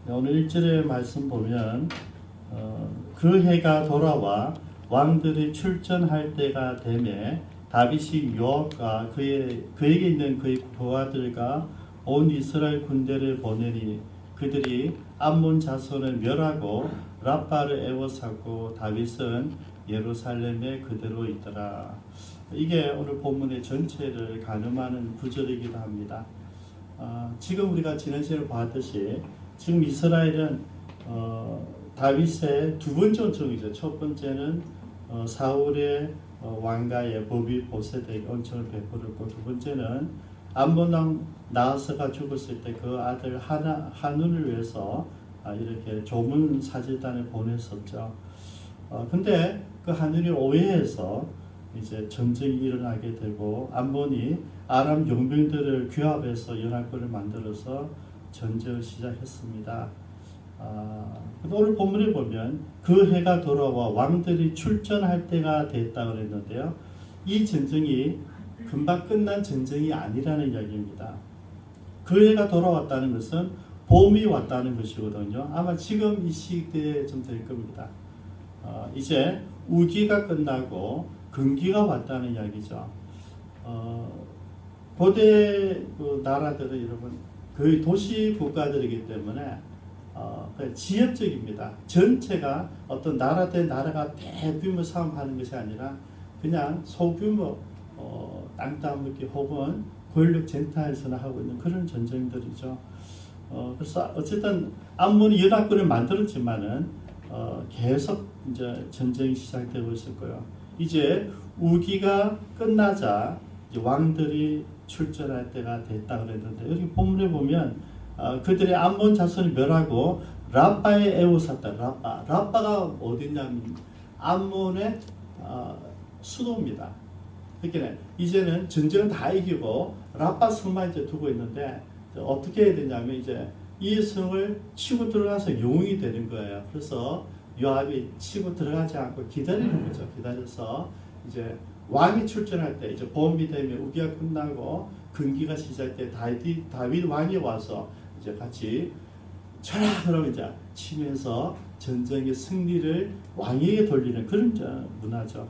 오늘 1절의 말씀 보면 그 해가 돌아와 왕들이 출전할 때가 되매 다윗이 요압과 그에게 있는 그의 부하들과 온 이스라엘 군대를 보내니 그들이 암몬 자손을 멸하고 랍바를 에워싸고 다윗은 예루살렘에 그대로 있더라. 이게 오늘 본문의 전체를 가늠하는 구절이기도 합니다. 지금 우리가 지난 시간에 봤듯이 지금 이스라엘은 다윗의 두 번째 언총이죠. 첫 번째는 사울의 왕가의 법이 보세드에게 언총을 베풀었고, 두 번째는 암몬 왕 나하스가 죽었을 때 그 아들 한운을 위해서 이렇게 조문 사절단을 보냈었죠. 근데 그 한운이 오해해서 이제 전쟁이 일어나게 되고 암몬이 아람 용병들을 규합해서 연합군을 만들어서 전쟁을 시작했습니다. 오늘 본문에 보면 그 해가 돌아와 왕들이 출전할 때가 됐다고 그랬는데요. 이 전쟁이 금방 끝난 전쟁이 아니라는 이야기입니다. 그 해가 돌아왔다는 것은 봄이 왔다는 것이거든요. 아마 지금 이 시기에 좀 될 겁니다. 이제 우기가 끝나고 금기가 왔다는 이야기죠. 고대 그 나라들은 여러분 거의 도시 국가들이기 때문에 지역적입니다. 전체가 어떤 나라 대 나라가 대규모 싸움하는 것이 아니라 그냥 소규모 땅 따먹기 혹은 권력 쟁탈에서나 하고 있는 그런 전쟁들이죠. 그래서 어쨌든 암몬이 연합군을 만들었지만은 계속 이제 전쟁이 시작되고 있을 거예요. 이제 우기가 끝나자 이제 왕들이 출전할 때가 됐다 그랬는데, 여기 본문에 보면 그들의 암몬 자손이 멸하고 랍바에 에워쌌다. 랍바가 어디냐면 암몬의 수도입니다. 그러니까 이제는 전쟁은 다 이기고 랍바 성만 이제 두고 있는데 어떻게 해야 되냐면 이제 이 성을 치고 들어가서 영웅이 되는 거예요. 그래서 요압이 치고 들어가지 않고 기다리는 거죠. 기다려서 이제 왕이 출전할 때 이제 봄이 되면 우기가 끝나고 금기가 시작할 때 다윗 왕이 와서 이제 같이 쳐라 그러면 이제 치면서 전쟁의 승리를 왕에게 돌리는 그런 문화죠.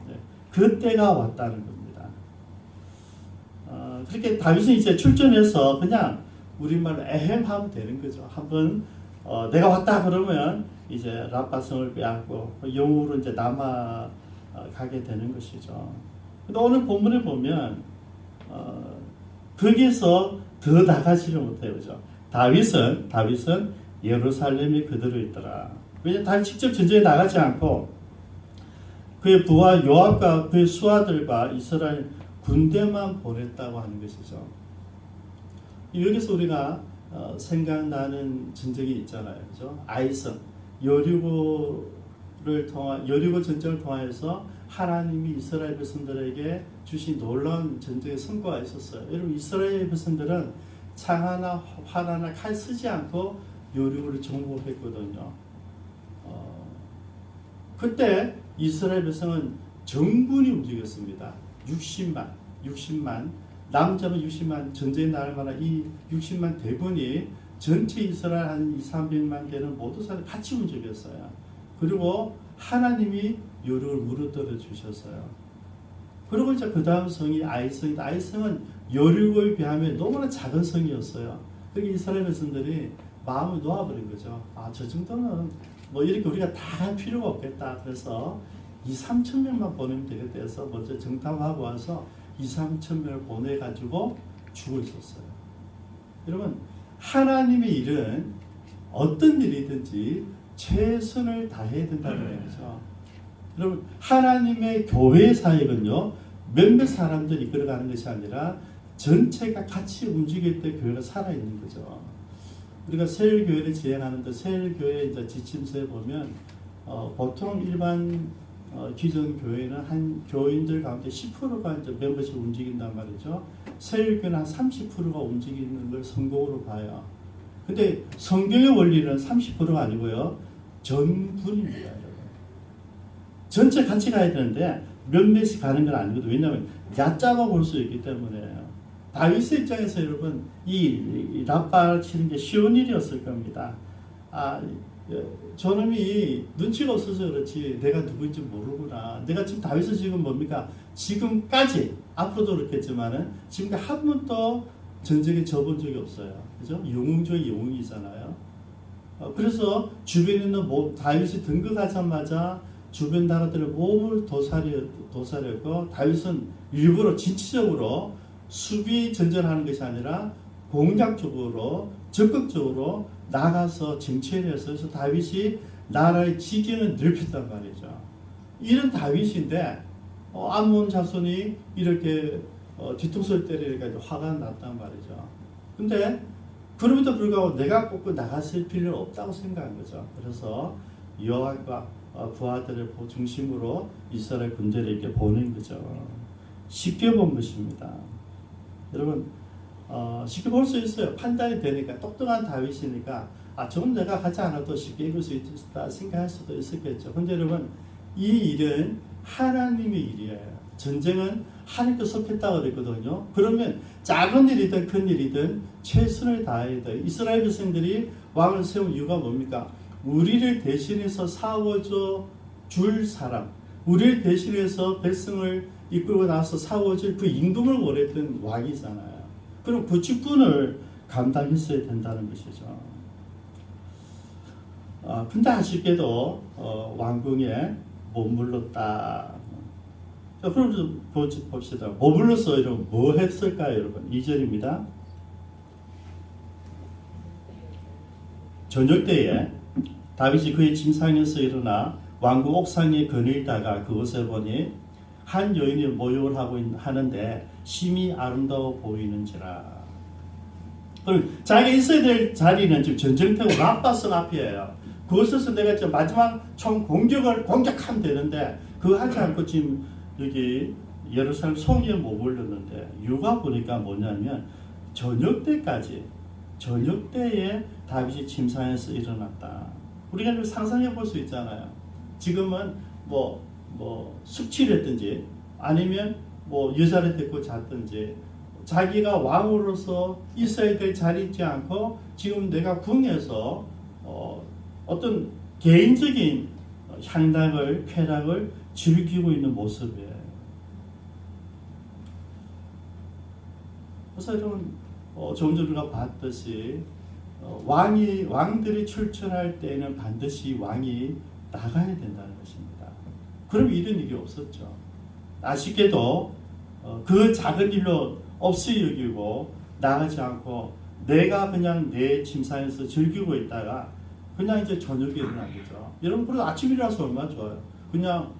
네. 그때가 왔다는 겁니다. 그렇게 다윗은 이제 출전해서 그냥 우리말로 에헴하면 되는 거죠. 한번 내가 왔다 그러면 이제 랍바성을 빼앗고 영으로 이제 남아 가게 되는 것이죠. 근데 오늘 본문에 보면 거기서 더 나가지를 못해요. 그죠? 다윗은 예루살렘에 그대로 있더라. 왜냐하면 다윗 직접 전쟁에 나가지 않고 그의 부하 요압과 그의 수하들과 이스라엘 군대만 보냈다고 하는 것이죠. 여기서 우리가 생각나는 전쟁이 있잖아요. 그죠? 아이성, 여리고 전쟁을 통해서 하나님이 이스라엘 백성들에게 주신 놀라운 전쟁의 성과가 있었어요. 여러분, 이스라엘 백성들은 창 하나, 활 하나, 칼 쓰지 않고 여리고를 정복했거든요. 그때 이스라엘 백성은 정군이 움직였습니다. 60만 남자는 60만 전쟁에 나갈 만한 이 60만 대군이 전체 이스라엘 한 200~300만 되는 모든 사람이 같이 움직였어요. 그리고 하나님이 여리고를 무너뜨려 주셨어요. 그리고 이제 그 다음 성이 아이성이다. 아이성은 여리고에 비하면 너무나 작은 성이었어요. 그게 이스라엘 백성들이 마음을 놓아버린 거죠. 저 정도는 뭐 이렇게 우리가 다 할 필요가 없겠다. 그래서 2~3천 명만 보내면 되겠다 해서 먼저 정탐하고 와서 2~3천 명을 보내가지고 죽어 있었어요. 여러분, 하나님의 일은 어떤 일이든지 최선을 다해야 된다는 거죠. 여러분, 하나님의 교회 사역은요, 몇몇 사람들이 이끌어가는 것이 아니라 전체가 같이 움직일 때 교회가 살아있는 거죠. 우리가 세일교회를 진행하는데 세일교회 이제 지침서에 보면 보통 일반 기존 교회는 한 교인들 가운데 10%가 이제 멤버십 움직인단 말이죠. 세일교회는 한 30%가 움직이는 걸 성공으로 봐요. 근데 성경의 원리는 30%가 아니고요, 전군입니다, 여러분. 전체 같이 가야 되는데 몇몇이 가는 건 아니거든요. 왜냐하면 얕잡아 볼 수 있기 때문에 다윗의 입장에서 여러분 이 라빠를 치는 게 쉬운 일이었을 겁니다. 저놈이 눈치가 없어서 그렇지 내가 누구인지 모르구나. 내가 지금 다윗은 지금 뭡니까? 지금까지 앞으로도 그렇겠지만은 지금까지 한 번도 전쟁에 져본 적이 없어요. 그죠? 영웅 중의 영웅이잖아요. 그래서 주변에 있는 다윗이 등극하자마자 주변 나라들의 몸을 도사렸고 다윗은 일부러 진취적으로 수비 전전하는 것이 아니라 공략적으로 적극적으로 나가서 정치를 해서 그래서 다윗이 나라의 지경을 넓혔단 말이죠. 이런 다윗인데 암몬 자손이 이렇게 뒤통수를 때리니까 화가 났단 말이죠. 근데 그럼에도 불구하고 내가 꼭 나갔을 필요는 없다고 생각한 거죠. 그래서 여호와가 부하들을 중심으로 이스라엘 군대를 이렇게 보낸 거죠. 쉽게 본 것입니다. 여러분 쉽게 볼 수 있어요. 판단이 되니까 똑똑한 다윗이니까 저건 내가 하지 않아도 쉽게 이길 수 있다 생각할 수도 있었겠죠. 근데 여러분 이 일은 하나님의 일이에요. 전쟁은 하나님께 속했다고 그랬거든요. 그러면 작은 일이든 큰 일이든 최선을 다해야 돼요. 이스라엘 백성들이 왕을 세운 이유가 뭡니까? 우리를 대신해서 싸워줘 줄 사람, 우리를 대신해서 백성을 이끌고 나서 싸워줄 그 임금을 원했던 왕이잖아요. 그럼 그 직분을 감당했어야 된다는 것이죠. 근데 아쉽게도 왕궁에 머물렀다. 자, 그럼 좀 봅시다. 머물러서 이런 뭐 했을까요, 여러분? 2절입니다. 저녁 때에 다윗이 그의 침상에서 일어나 왕궁 옥상에 거닐다가 그곳에 보니 한 여인이 모욕을 하는데 심히 아름다워 보이는지라. 그럼 자기가 있어야 될 자리는 지금 전쟁터고 라빠성 앞이에요. 그곳에서 내가 지금 마지막 총 공격하면 되는데 그거 하지 않고 지금 여기 예루살렘 성에 머물렀는데 이유가 보니까 뭐냐면 저녁 때에 다윗이 침상에서 일어났다. 우리가 좀 상상해 볼 수 있잖아요. 지금은 뭐 숙취를 했든지 아니면 여자를 데리고 잤든지 자기가 왕으로서 있어야 될 자리에 있지 않고 지금 내가 궁에서 어떤 개인적인 향락을 쾌락을 즐기고 있는 모습이에요. 그래서 여러분 좀 전에 우리가 봤듯이 왕들이 출전할 때는 반드시 왕이 나가야 된다는 것입니다. 그럼 이런 일이 없었죠. 아쉽게도 그 작은 일로 없이 여기고 나가지 않고 내가 그냥 내 침상에서 즐기고 있다가 그냥 이제 저녁에 일어난 거죠. 여러분 그래도 아침이라서 얼마나 좋아요. 그냥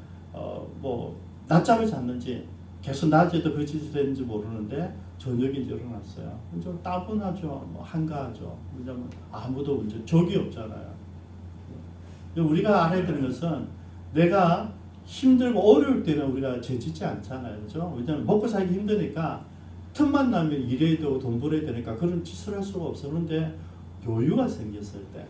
낮잠을 잤는지 계속 낮에도 그 짓을 했는지 모르는데 저녁에 일어났어요. 좀 따분하죠. 한가하죠. 왜냐면 아무도 적이 없잖아요. 우리가 알아야 되는 것은 내가 힘들고 어려울 때는 우리가 죄짓지 않잖아요. 그죠? 왜냐면 먹고 살기 힘드니까 틈만 나면 일해야 되고 돈 벌어야 되니까 그런 짓을 할 수가 없어. 그런데 여유가 생겼을 때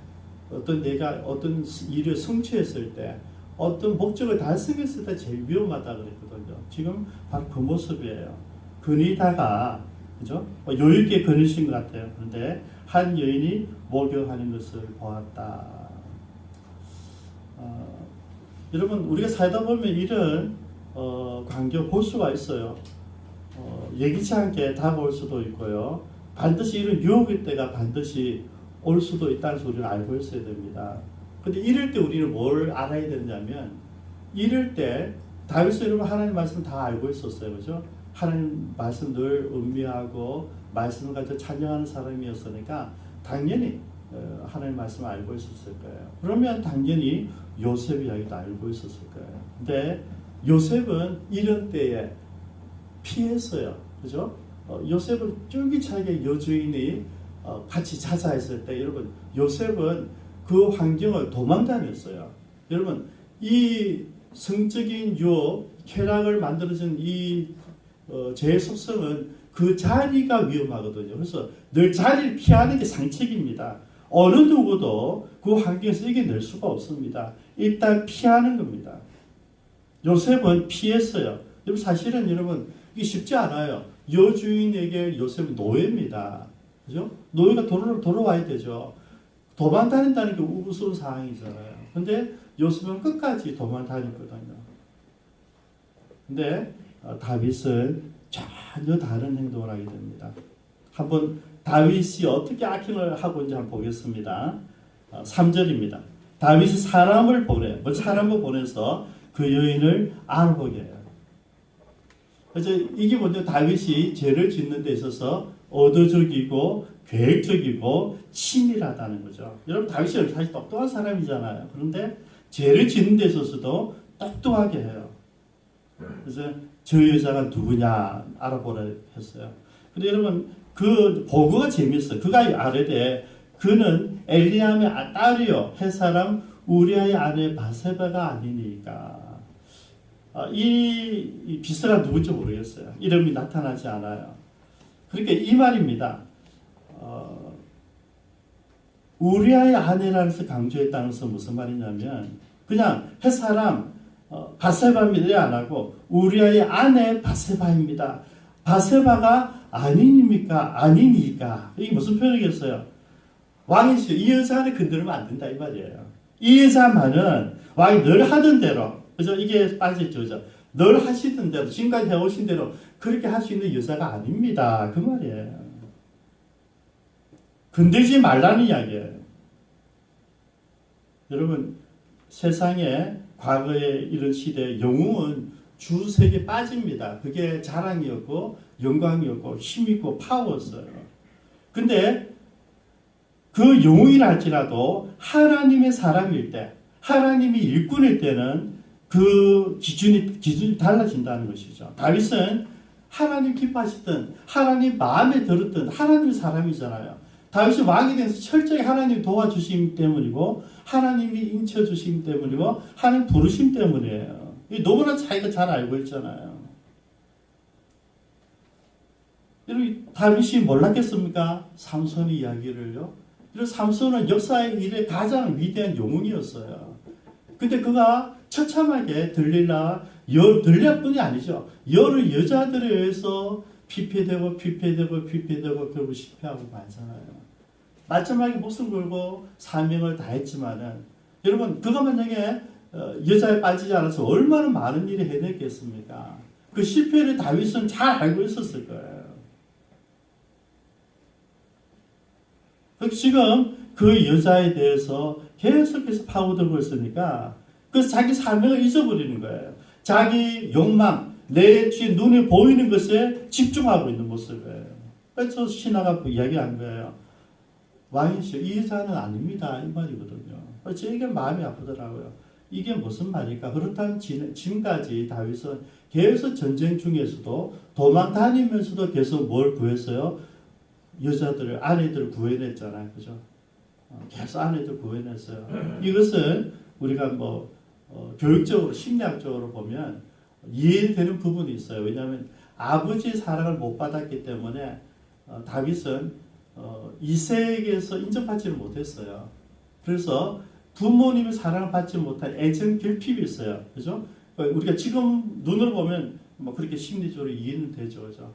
내가 어떤 일을 성취했을 때 어떤 목적을 달성했을 때 제일 위험하다 그랬거든요. 지금 바로 그 모습이에요. 거니다가 그죠? 여유있게 거니신 것 같아요. 그런데 한 여인이 목욕하는 것을 보았다. 여러분 우리가 살다 보면 이런 광경 볼 수가 있어요. 예기치 않게 다가올 수도 있고요. 반드시 이런 유혹일 때가 반드시 올 수도 있다는 소리를 알고 있어야 됩니다. 근데 이럴 때 우리는 뭘 알아야 되냐면 이럴 때 다윗은 여러분 하나님 말씀 다 알고 있었어요. 그죠? 하나님 말씀 늘 음미하고 말씀을 가지고 찬양하는 사람이었으니까 당연히 하나님 말씀을 알고 있었을 거예요. 그러면 당연히 요셉 이야기도 알고 있었을 거예요. 근데 요셉은 이런 때에 피했어요. 그죠? 요셉은 쫄깃하게 여주인이 같이 자자했을 때 여러분 요셉은 그 환경을 도망다녔어요. 여러분 이 성적인 유혹, 쾌락을 만들어준 이 죄의 속성은 그 자리가 위험하거든요. 그래서 늘 자리를 피하는 게 상책입니다. 어느 누구도 그 환경에서 이겨낼 수가 없습니다. 일단 피하는 겁니다. 요셉은 피했어요. 사실은 여러분 이게 쉽지 않아요. 여주인에게 요셉은 노예입니다. 그죠? 노예가 돌아와야 되죠. 도망 다닌다는 게 우스운 상황이잖아요. 근데 요셉은 끝까지 도망 다녔거든요. 근데 다윗은 전혀 다른 행동을 하게 됩니다. 한번 다윗이 어떻게 악행을 하고 있는지 한번 보겠습니다. 3절입니다. 다윗이 사람을 보내서 그 여인을 알아보게 해요. 그래서 이게 먼저 다윗이 죄를 짓는 데 있어서 의도적이고 계획적이고 치밀하다는 거죠. 여러분 다윗이 사실 똑똑한 사람이잖아요. 그런데 죄를 짓는 데 있어서도 똑똑하게 해요. 그래서 저 여자가 누구냐 알아보라 했어요. 근데 여러분 그 보고가 재밌어요. 그가 아뢰되 그는 엘리암의 딸이요 햇사람 우리아의 아내 바세바가 아니니까. 이 비스가 누군지 모르겠어요. 이름이 나타나지 않아요. 그러니까 이 말입니다. 우리아의 아내라는 것을 강조했다는 것은 무슨 말이냐면 그냥 햇사람 바세바입니다 안 하고 우리아의 아내 바세바입니다. 바세바가 아니니까 이게 무슨 표현이겠어요? 왕이시여 이 여자를 건드리면 안 된다 이 말이에요. 이 여자만은 왕이 늘 하던 대로 그죠? 이게 빠졌죠. 그죠? 늘 하시던 대로 지금까지 해오신 대로 그렇게 할 수 있는 여자가 아닙니다. 그 말이에요. 건들지 말라는 이야기예요. 여러분 세상에 과거에 이런 시대에 영웅은 주색에 빠집니다. 그게 자랑이었고 영광이었고 힘있고 파워였어요. 근데 그 영웅이라 할지라도 하나님의 사람일 때 하나님이 일꾼일 때는 그 기준이 달라진다는 것이죠. 다윗은 하나님 기뻐하시던 하나님 마음에 들었던 하나님의 사람이잖아요. 다윗이 왕이 돼서 철저히 하나님 도와주심 때문이고 하나님이 인쳐주심 때문이고 하나님 부르심 때문이에요. 너무나 자기가 잘 알고 있잖아요. 여러분 다윗이 몰랐겠습니까? 삼손의 이야기를요. 그래서 삼손은 역사의 일에 가장 위대한 영웅이었어요. 근데 그가 처참하게 들릴라뿐이 아니죠. 여러 여자들에 의해서 피폐되고 결국 실패하고 말잖아요. 마지막에 목숨 걸고 사명을 다했지만은 여러분 그가 만약에 여자에 빠지지 않아서 얼마나 많은 일이 해냈겠습니까? 그 실패를 다윗은 잘 알고 있었을 거예요. 지금 그 여자에 대해서 계속해서 파고들고 있으니까 그래서 자기 사명을 잊어버리는 거예요. 자기 욕망, 내 눈에 보이는 것에 집중하고 있는 모습이에요. 그래서 신하가 이야기한 거예요. 왕이시여 이 여자는 아닙니다. 이 말이거든요. 저에게 마음이 아프더라고요. 이게 무슨 말일까? 그렇다면 지금까지 다윗은 계속 전쟁 중에서도 도망 다니면서도 계속 뭘 구했어요? 여자들을 아내들을 구해냈잖아요. 그죠? 계속 아내들 구해냈어요. 이것은 우리가 교육적으로 심리학적으로 보면 이해되는 부분이 있어요. 왜냐하면 아버지의 사랑을 못 받았기 때문에 다윗은 이세에게서 인정받지를 못했어요. 그래서 부모님의 사랑을 받지 못한 애정 결핍이 있어요. 그죠? 우리가 지금 눈으로 보면 그렇게 심리적으로 이해는 되죠. 그죠?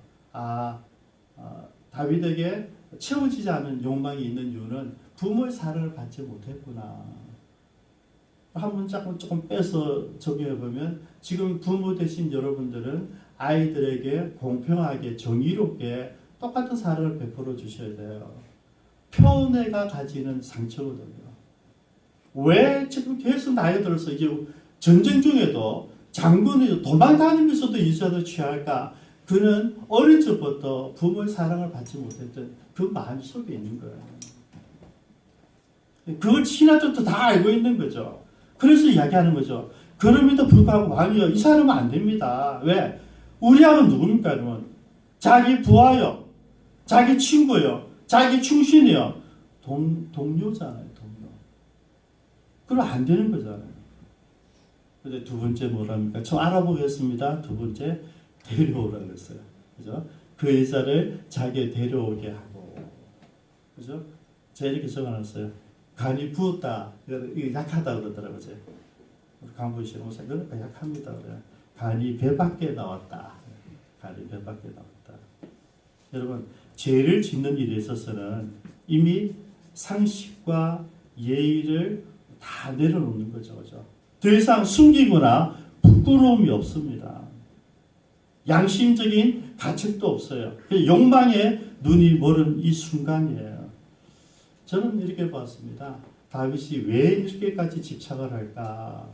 다윗에게 채워지지 않은 욕망이 있는 이유는 부모의 사랑을 받지 못했구나. 한번 조금 빼서 적용해보면 지금 부모 되신 여러분들은 아이들에게 공평하게 정의롭게 똑같은 사랑을 베풀어 주셔야 돼요. 표내가 가지는 상처거든요. 왜 지금 계속 나이가 들어서 이제 전쟁 중에도 장군이 도망 다니면서도 여자를 취할까? 그는 어릴 적부터 부모의 사랑을 받지 못했던 그 마음 속에 있는 거예요. 그걸 신하들도 다 알고 있는 거죠. 그래서 이야기하는 거죠. 그럼에도 불구하고 왕이요, 이 사람은 안 됩니다. 왜? 우리아는 누굽니까? 그러면 자기 부하요, 자기 친구요, 자기 충신이요, 동료잖아요. 동료. 그럼 안 되는 거잖아요. 근데 두 번째 뭐랍니까? 저 알아보겠습니다. 두 번째 데려오라고 그랬어요. 그죠? 그 여자를 자기에 데려오게 하고, 그죠? 제가 이렇게 적어놨어요. 간이 부었다. 이거 약하다 그러더라고요. 우리 강보시 목사 그러니까 약합니다. 그래. 간이 배 밖에 나왔다. 간이 배 밖에 나왔다. 여러분, 죄를 짓는 일에 있어서는 이미 상식과 예의를 다 내려놓는 거죠. 그죠? 더 이상 숨기거나 부끄러움이 없습니다. 양심적인 가책도 없어요. 욕망에 눈이 멀은 이 순간이에요. 저는 이렇게 봤습니다. 다윗이 왜 이렇게까지 집착을 할까?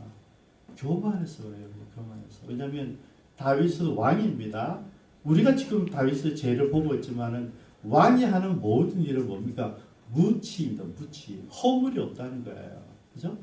교만해서 그래요. 교만해서. 왜냐하면 다윗은 왕입니다. 우리가 지금 다윗의 죄를 보고 있지만은 왕이 하는 모든 일은 뭡니까? 무치입니다. 무치. 허물이 없다는 거예요. 그죠?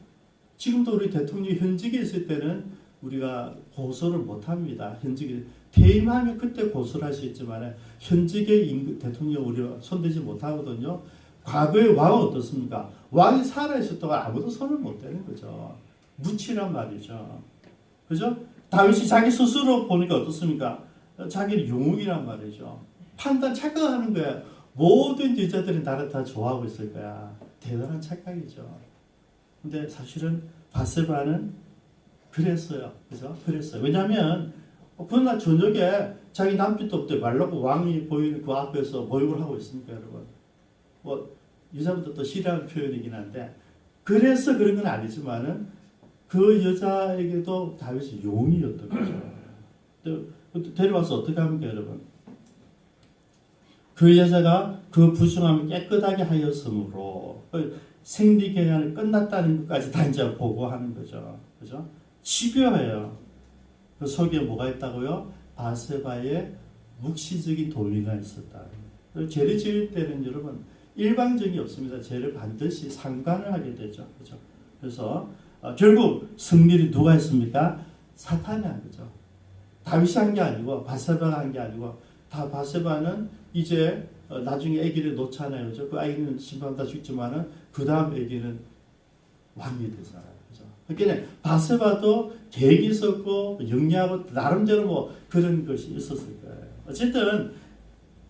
지금도 우리 대통령이 현직에 있을 때는 우리가 고소를 못 합니다. 현직에 퇴임하면 그때 고소를 할 수 있지만 현직의 대통령 우리가 손대지 못하거든요. 과거의 왕은 어떻습니까? 왕이 살아있을 동안 아무도 손을 못 대는 거죠. 무치란 말이죠. 그죠? 다윗이 자기 스스로 보니까 어떻습니까? 자기는 영웅이란 말이죠. 판단 착각하는 거야. 모든 여자들이 나를 다 좋아하고 있을 거야. 대단한 착각이죠. 근데 사실은 바세바는 그랬어요. 그죠? 그랬어요. 왜냐하면 그날 저녁에 자기 남편도 없대 말라고 왕이 보이는 그 앞에서 모욕을 하고 있습니까, 여러분? 뭐 여자분도 또 싫어하는 표현이긴 한데 그래서 그런 건 아니지만은 그 여자에게도 다윗이 용이었던 거죠. 데려와서 어떻게 합니까, 여러분? 그 여자가 그 부정함을 깨끗하게 하였으므로 생리경향이 끝났다는 것까지 단지 보고하는 거죠. 그죠? 집요해요. 그 속에 뭐가 있다고요? 바세바의 묵시적인 도의가 있었다. 죄를 지을 때는 여러분 일방적이 없습니다. 죄를 반드시 상관을 하게 되죠. 그죠? 그래서 결국 승리를 누가 했습니까? 사탄이 한 거죠. 다윗이 한 게 아니고 바세바가 한 게 아니고 다 바세바는 이제 나중에 아기를 놓잖아요. 그죠? 그 아기는 심판받아 죽지만은 그 다음 아기는 왕이 되잖아요. 그죠? 그러니까 바세바도 계획이 있었고 영리하고 나름대로 뭐 그런 것이 있었을 거예요. 어쨌든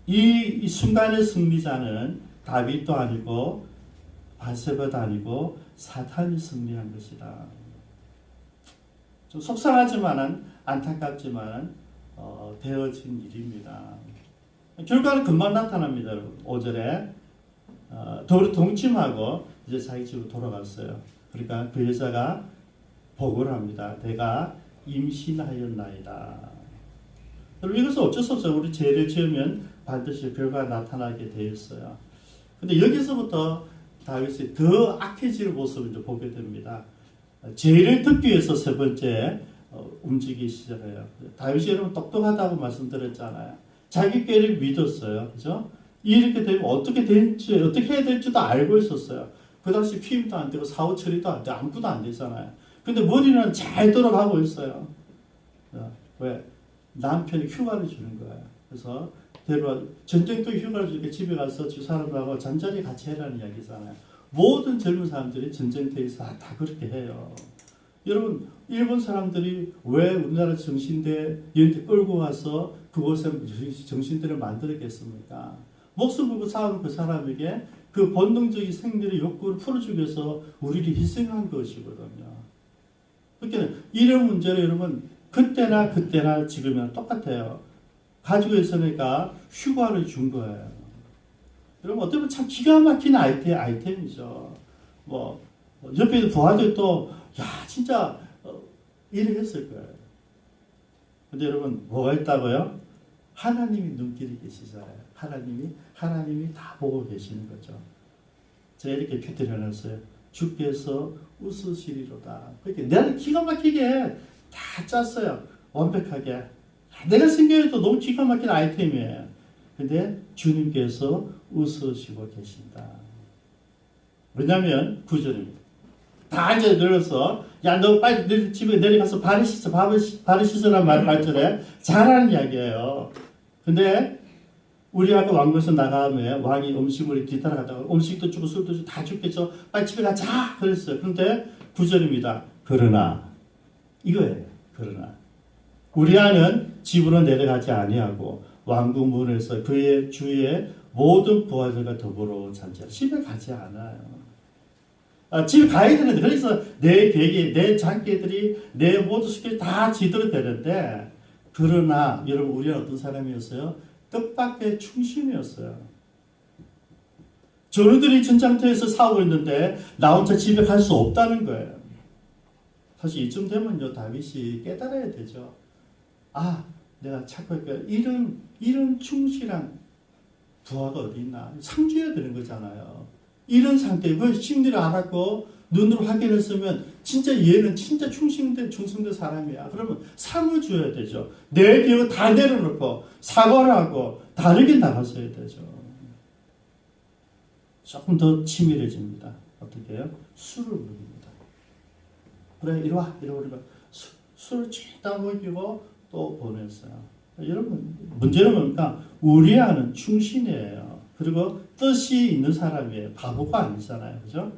이 순간의 승리자는 다윗도 아니고 바세바도 아니고 사탄이 승리한 것이다. 좀 속상하지만은 안타깝지만은 되어진 일입니다. 결과는 금방 나타납니다. 5절에 동침하고 이제 자기 집으로 돌아갔어요. 그러니까 그 여자가 보고를 합니다. 내가 임신하였나이다. 여러분 이것은 어쩔 수 없어요. 우리 죄를 지으면 반드시 결과가 나타나게 되어 있어요. 근데 여기서부터 다윗이 더 악해지는 모습을 이제 보게 됩니다. 죄를 듣기 위해서 세 번째 움직이기 시작해요. 다윗이 여러분 똑똑하다고 말씀드렸잖아요. 자기 꾀를 믿었어요. 그죠? 이렇게 되면 어떻게 해야 될지도 알고 있었어요. 그 당시 피임도 안 되고 사후 처리도 안 되고 아무것도 안 되잖아요. 근데 머리는 잘 돌아가고 있어요. 왜? 남편이 휴가를 주는 거예요. 그래서 전쟁도 휴가를 주니까 집에 가서 주 사람들하고 잠자리 같이 해라는 이야기잖아요. 모든 젊은 사람들이 전쟁터에서 다 그렇게 해요. 여러분 일본 사람들이 왜 우리나라 정신대 이런데 끌고 가서 그곳에 정신대를 만들었겠습니까? 목숨 걸고 싸우는 그 사람에게 그 본능적인 생리의 욕구를 풀어주기 위해서 우리를 희생한 것이거든요. 그러니까 이런 문제는 여러분 그때나 지금이나 똑같아요. 가지고 있으니까 휴가를 준 거예요. 여러분 어떻게 보면 참 기가 막힌 아이템이죠. 뭐 옆에 있는 부하들이 또 야 진짜 일을 했을 거예요. 근데 여러분 뭐가 있다고요? 하나님이 눈길이 계시잖아요. 하나님이 다 보고 계시는 거죠. 제가 이렇게 펴드려놨어요. 주께서 웃으시리로다. 그러니까 내가 기가 막히게 다 짰어요. 완벽하게. 내가 생각해도 너무 기가 막힌 아이템이에요. 근데 주님께서 웃으시고 계신다. 왜냐하면 9절입니다. 다 이제 늘어서 야 너 빨리 집에 내려가서 발을 씻으란 말 8절에 잘하는 이야기예요. 근데 우리 아까 왕궁에서 나가면 왕이 음식물이 뒤따라가다가 음식도 주고 술도 주고 다 죽겠죠. 빨리 집에 가자 그랬어요. 그런데 9절입니다. 그러나 이거예요. 그러나 우리 아는 집으로 내려가지 아니하고 왕궁 문에서 그의 주위의 모든 부하들과 더불어 잔치하라. 집에 가지 않아요. 집에 가야 되는데 그래서 내 계획이 내 장기들이 내 모든 스킬이 다 지도록 되는데 그러나 여러분 우리는 어떤 사람이었어요? 뜻밖의 충신이었어요. 전우들이 전장터에서 싸우고 있는데 나 혼자 집에 갈 수 없다는 거예요. 사실 이쯤 되면요, 다윗이 깨달아야 되죠. 아, 내가 착각했구나. 이런 충실한 부하가 어디 있나? 상 줘야 되는 거잖아요. 이런 상태에 그 심리를 알았고 눈으로 확인했으면 진짜 얘는 진짜 충성된 사람이야. 그러면 상을 줘야 되죠. 내 기억 다 내려놓고 사과를 하고 다르게 나갔어야 되죠. 조금 더 치밀해집니다. 어떻게 해요? 술을 먹입니다. 그래, 이리 와. 술을 쥐다 먹이고 또 보냈어요. 여러분, 문제는 뭡니까? 우리아는 충신이에요. 그리고 뜻이 있는 사람이에요. 바보가 아니잖아요. 그죠?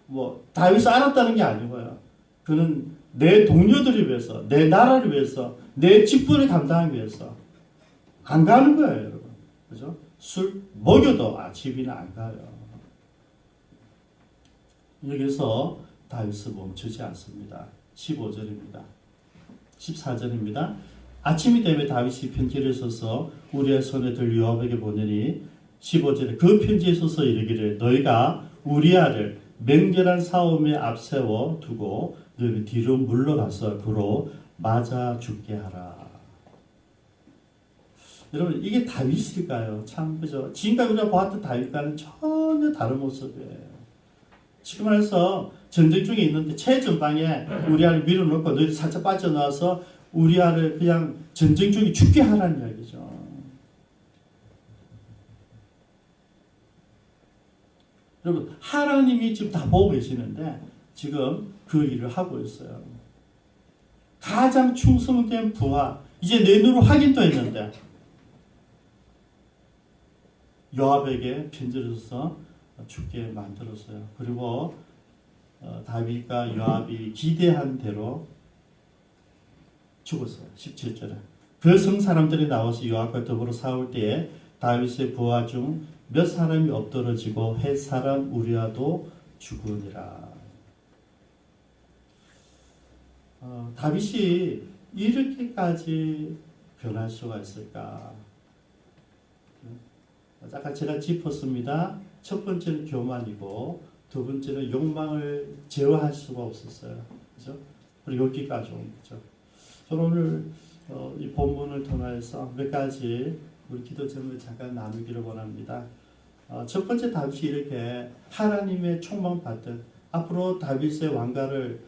뭐, 다윗을 알았다는 게 아니고요. 그는 내 동료들을 위해서, 내 나라를 위해서, 내 직분을 감당하기 위해서 안 가는 거예요, 여러분. 그죠? 술 먹여도 집이나 안 가요. 여기서 다윗은 멈추지 않습니다. 15절입니다. 14절입니다. 아침이 되면 다윗이 편지를 써서 우리의 손에 들 요압에게 보내니 15절에 그 편지에 써서 이르기를 너희가 우리아를 맹렬한 싸움에 앞세워 두고 너희 뒤로 물러가서 그로 맞아 죽게 하라. 여러분, 이게 다윗일까요? 참, 그죠? 지금까지 우리가 보았던 다윗과는 전혀 다른 모습이에요. 지금 말해서 전쟁 중에 있는데 최전방에 우리아를 밀어놓고 너희들 살짝 빠져나와서 우리아를 그냥 전쟁 중에 죽게 하라는 이야기죠. 여러분, 하나님이 지금 다 보고 계시는데 지금 그 일을 하고 있어요. 가장 충성된 부하, 이제 내 눈으로 확인도 했는데 요압에게 편지를 써서 죽게 만들었어요. 그리고 다윗과 요압이 기대한 대로 죽었어요. 17절에. 그 성 사람들이 나와서 요압과 더불어 싸울 때에 다윗의 부하 중 몇 사람이 엎드러지고 헷 사람 우리아도 죽으니라. 다윗이 이렇게까지 변할 수가 있을까? 아까 제가 짚었습니다. 첫 번째는 교만이고 두 번째는 욕망을 제어할 수가 없었어요. 그죠? 그리고 여기까지 온 거죠. 저는 오늘 이 본문을 통해서 몇 가지 우리 기도 제목을 잠깐 나누기를 원합니다. 첫 번째, 다윗이 이렇게 하나님의 총망받듯 앞으로 다윗의 왕가를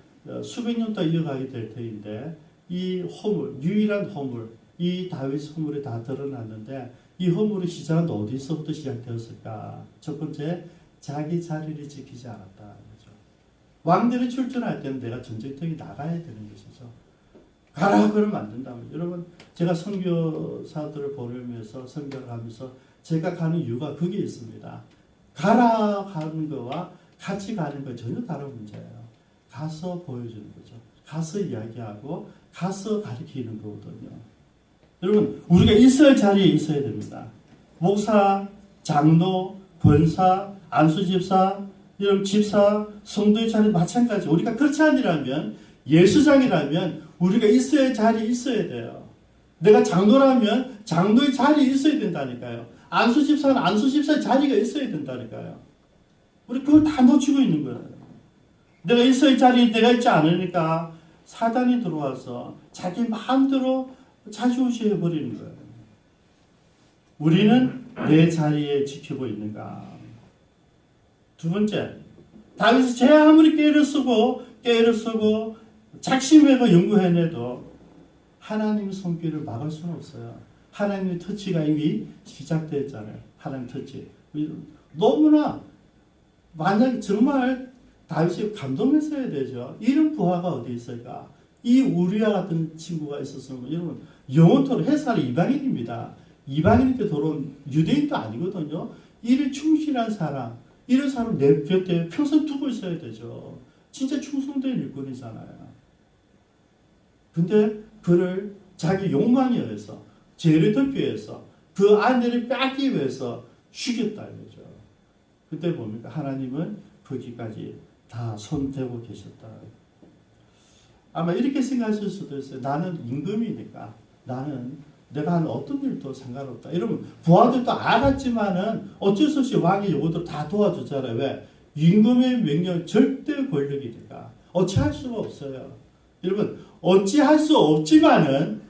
수백 년 동안 이어가게 될 터인데 이 허물, 유일한 허물, 이 다윗 허물이 다 드러났는데 이 허물의 시작은 어디서부터 시작되었을까? 첫 번째, 자기 자리를 지키지 않았다. 그렇죠? 왕들이 출전할 때는 내가 전쟁터에 나가야 되는 것이죠. 가라 그러면 안 된다. 여러분, 제가 선교사들을 보내면서 선교를 하면서 제가 가는 이유가 그게 있습니다. 가라 가는 거와 같이 가는 거 전혀 다른 문제예요. 가서 보여주는 거죠. 가서 이야기하고 가서 가르치는 거거든요. 여러분, 우리가 있어야 자리에 있어야 됩니다. 목사, 장로, 권사, 안수집사, 이런 집사, 성도의 자리 마찬가지. 우리가 그렇지 않으라면, 예수장이라면 우리가 있어야 자리에 있어야 돼요. 내가 장로라면 장로의 자리에 있어야 된다니까요. 안수집사는 안수집사의 자리가 있어야 된다니까요. 우리 그걸 다 놓치고 있는 거예요. 내가 있어야 자리에 내가 있지 않으니까 사단이 들어와서 자기 마음대로 자주우시 해버리는 거예요. 우리는 내 자리에 지키고 있는가? 두 번째, 다윗이 제 아무리 깨를 쓰고 작심해서 연구해내도 하나님의 손길을 막을 수는 없어요. 하나님의 터치가 이미 시작됐잖아요. 하나님 터치. 너무나 만약에 정말 다윗이 감동했어야 되죠. 이런 부하가 어디 있을까? 이 우리아 같은 친구가 있었으면 여러분 영원토록 햇살이 이방인입니다. 이방인한테 돌아온 유대인도 아니거든요. 이를 충실한 사람, 이런 사람 내 곁에 평생 두고 있어야 되죠. 진짜 충성된 일꾼이잖아요. 근데 그를 자기 욕망에 의해서, 죄를 덮기 위해서, 그 아내를 뺏기 위해서 죽였다 이거죠. 그때 뭡니까? 하나님은 거기까지 다 손대고 계셨다. 아마 이렇게 생각하실 수도 있어요. 나는 임금이니까, 나는 내가 하는 어떤 일도 상관없다. 이러면 부하들도 알았지만은 어쩔 수 없이 왕의 요구들 다 도와주잖아요. 왜? 임금의 명령 절대 권력이니까 어찌할 수가 없어요. 여러분 어찌할 수 없지만은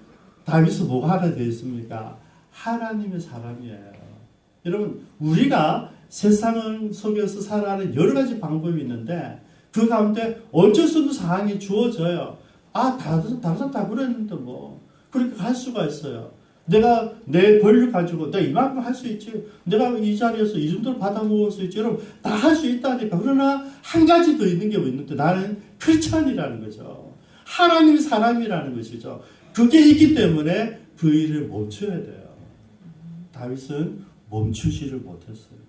다윗은 뭐가 하나 되어 있습니까? 하나님의 사람이에요. 여러분 우리가 세상 속에서 살아가는 여러 가지 방법이 있는데 그 가운데 어쩔 수 없는 상황이 주어져요. 다른 사람 다 그랬는데 뭐 그렇게 갈 수가 있어요. 내가 내 권력 가지고 내가 이만큼 할 수 있지. 내가 이 자리에서 이 정도를 받아 먹을 수 있지. 여러분 다 할 수 있다니까. 그러나 한 가지 더 있는 게 뭐 있는데 나는 크리스찬이라는 거죠. 하나님의 사람이라는 것이죠. 그게 있기 때문에 그 일을 멈춰야 돼요. 다윗은 멈추지를 못했어요.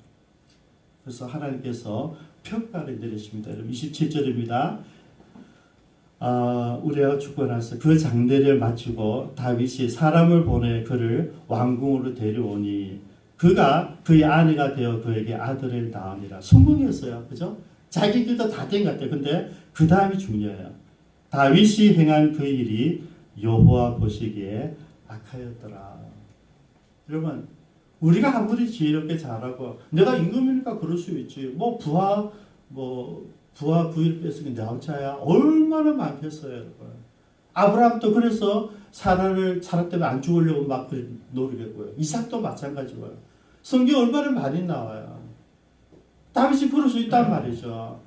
그래서 하나님께서 평가를 내리십니다. 여러분 27절입니다. 우리아가 죽고 나서 그 장례를 마치고 다윗이 사람을 보내 그를 왕궁으로 데려오니 그가 그의 아내가 되어 그에게 아들을 낳으니라. 성공이었어요. 그죠? 자기 길도 다 된 것 같아요. 근데 그 다음이 중요해요. 다윗이 행한 그 일이 여호와 보시기에 악하였더라. 여러분 우리가 아무리 지혜롭게 잘하고 내가 임금이니까 그럴 수 있지. 부하 부일 뺏은 게 내 차야 얼마나 많겠어요, 여러분. 아브라함도 그래서 사라 때문에 안 죽으려고 막 노리겠고요. 이삭도 마찬가지고요. 성경 얼마나 많이 나와요. 다윗이 그럴 수 있단 말이죠.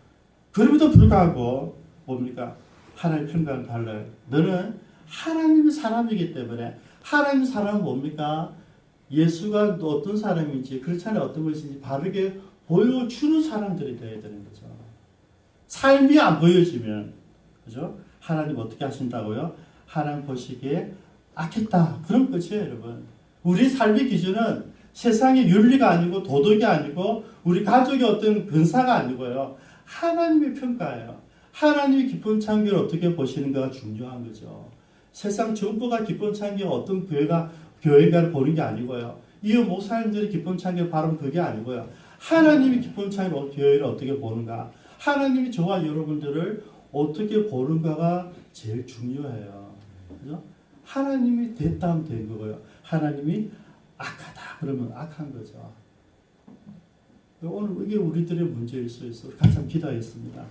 그럼에도 불구하고 뭡니까? 하나님 평가는 달라요. 너는 하나님의 사람이기 때문에 하나님의 사람은 뭡니까? 예수가 어떤 사람인지 그렇잖아요. 어떤 것인지 바르게 보여주는 사람들이 되어야 되는 거죠. 삶이 안 보여지면 그죠? 하나님 어떻게 하신다고요? 하나님 보시기에 악했다. 그런 것이에요, 여러분. 우리 삶의 기준은 세상의 윤리가 아니고 도덕이 아니고 우리 가족의 어떤 근사가 아니고요. 하나님의 평가예요. 하나님이 기쁨 창조를 어떻게 보시는가가 중요한 거죠. 세상 정부가 기쁨 창조 어떤 교회가 보는 게 아니고요. 이후 목사님들이 기쁨 창조를 바라보는 그게 아니고요. 하나님이 기쁨 창조 교회를 어떻게 보는가. 하나님이 저와 여러분들을 어떻게 보는가가 제일 중요해요. 그죠? 하나님이 됐다 하면 된 거고요. 하나님이 악하다 그러면 악한 거죠. 오늘 이게 우리들의 문제일 수 있어. 같이 한번 기도하겠습니다.